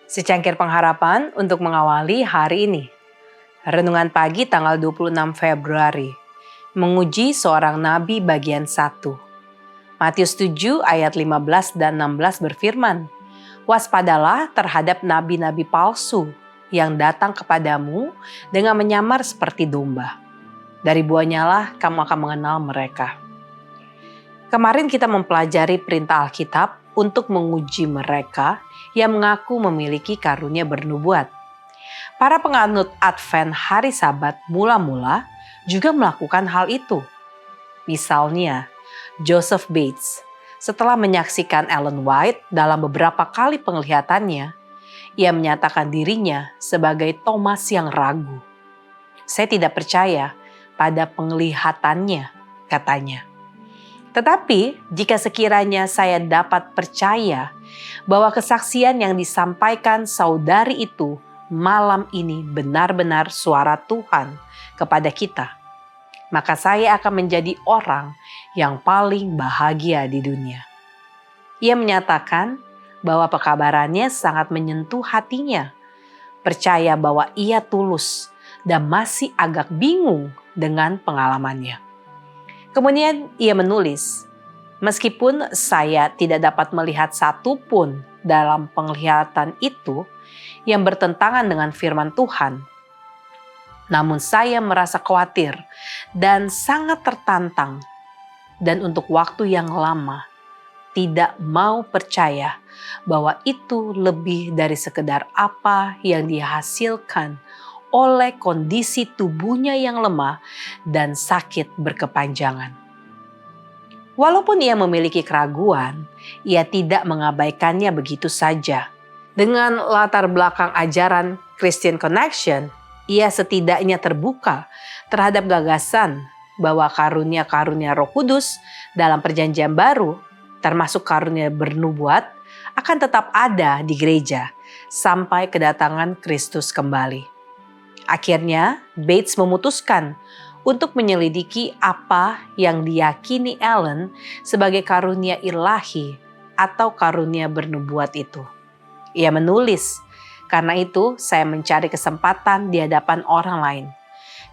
Secangkir pengharapan untuk mengawali hari ini. Renungan pagi tanggal 26 Februari. Menguji seorang nabi bagian 1. Matius 7 ayat 15 dan 16 berfirman, "Waspadalah terhadap nabi-nabi palsu yang datang kepadamu dengan menyamar seperti domba. Dari buahnya lah kamu akan mengenal mereka." Kemarin kita mempelajari perintah Alkitab untuk menguji mereka yang mengaku memiliki karunia bernubuat. Para penganut Advent hari Sabat mula-mula juga melakukan hal itu. Misalnya, Joseph Bates, setelah menyaksikan Ellen White dalam beberapa kali penglihatannya, ia menyatakan dirinya sebagai Thomas yang ragu. "Saya tidak percaya pada penglihatannya," katanya. Tetapi jika sekiranya saya dapat percaya bahwa kesaksian yang disampaikan saudari itu malam ini benar-benar suara Tuhan kepada kita, maka saya akan menjadi orang yang paling bahagia di dunia. Ia menyatakan bahwa pekabarannya sangat menyentuh hatinya, percaya bahwa ia tulus dan masih agak bingung dengan pengalamannya. Kemudian ia menulis, "Meskipun saya tidak dapat melihat satupun dalam penglihatan itu yang bertentangan dengan firman Tuhan, namun saya merasa khawatir dan sangat tertantang dan untuk waktu yang lama tidak mau percaya bahwa itu lebih dari sekedar apa yang dihasilkan oleh kondisi tubuhnya yang lemah dan sakit berkepanjangan." Walaupun ia memiliki keraguan, ia tidak mengabaikannya begitu saja. Dengan latar belakang ajaran Christian Connection, ia setidaknya terbuka terhadap gagasan bahwa karunia-karunia Roh Kudus dalam Perjanjian Baru, termasuk karunia bernubuat, akan tetap ada di gereja sampai kedatangan Kristus kembali. Akhirnya, Bates memutuskan untuk menyelidiki apa yang diyakini Ellen sebagai karunia ilahi atau karunia bernubuat itu. Ia menulis, "Karena itu saya mencari kesempatan di hadapan orang lain.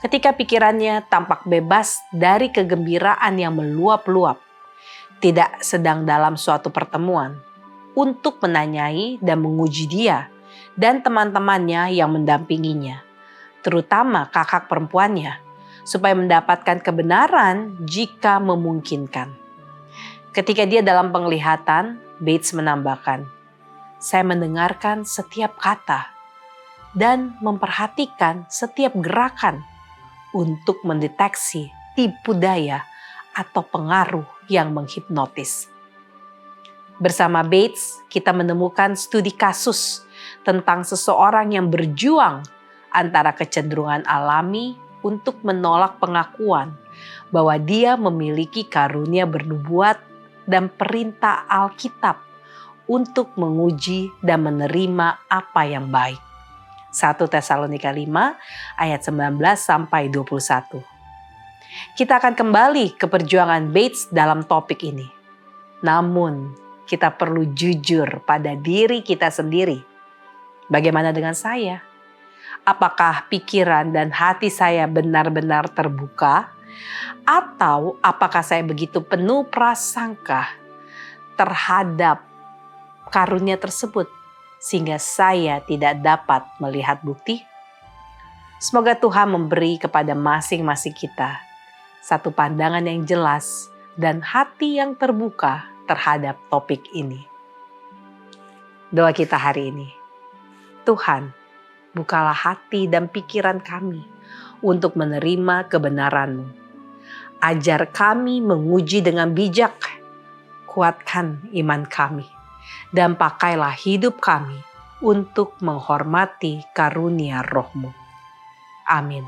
Ketika pikirannya tampak bebas dari kegembiraan yang meluap-luap, tidak sedang dalam suatu pertemuan, untuk menanyai dan menguji dia dan teman-temannya yang mendampinginya, terutama kakak perempuannya, supaya mendapatkan kebenaran jika memungkinkan." Ketika dia dalam penglihatan, Bates menambahkan, "Saya mendengarkan setiap kata dan memperhatikan setiap gerakan untuk mendeteksi tipu daya atau pengaruh yang menghipnotis." Bersama Bates, kita menemukan studi kasus tentang seseorang yang berjuang antara kecenderungan alami untuk menolak pengakuan bahwa dia memiliki karunia bernubuat dan perintah Alkitab untuk menguji dan menerima apa yang baik. 1 Tesalonika 5 ayat 19 sampai 21. Kita akan kembali ke perjuangan Bates dalam topik ini. Namun, kita perlu jujur pada diri kita sendiri. Bagaimana dengan saya? Apakah pikiran dan hati saya benar-benar terbuka? Atau apakah saya begitu penuh prasangka terhadap karunia tersebut sehingga saya tidak dapat melihat bukti? Semoga Tuhan memberi kepada masing-masing kita satu pandangan yang jelas dan hati yang terbuka terhadap topik ini. Doa kita hari ini, Tuhan, bukalah hati dan pikiran kami untuk menerima kebenaran-Mu. Ajar kami menguji dengan bijak, kuatkan iman kami, dan pakailah hidup kami untuk menghormati karunia Roh-Mu. Amin.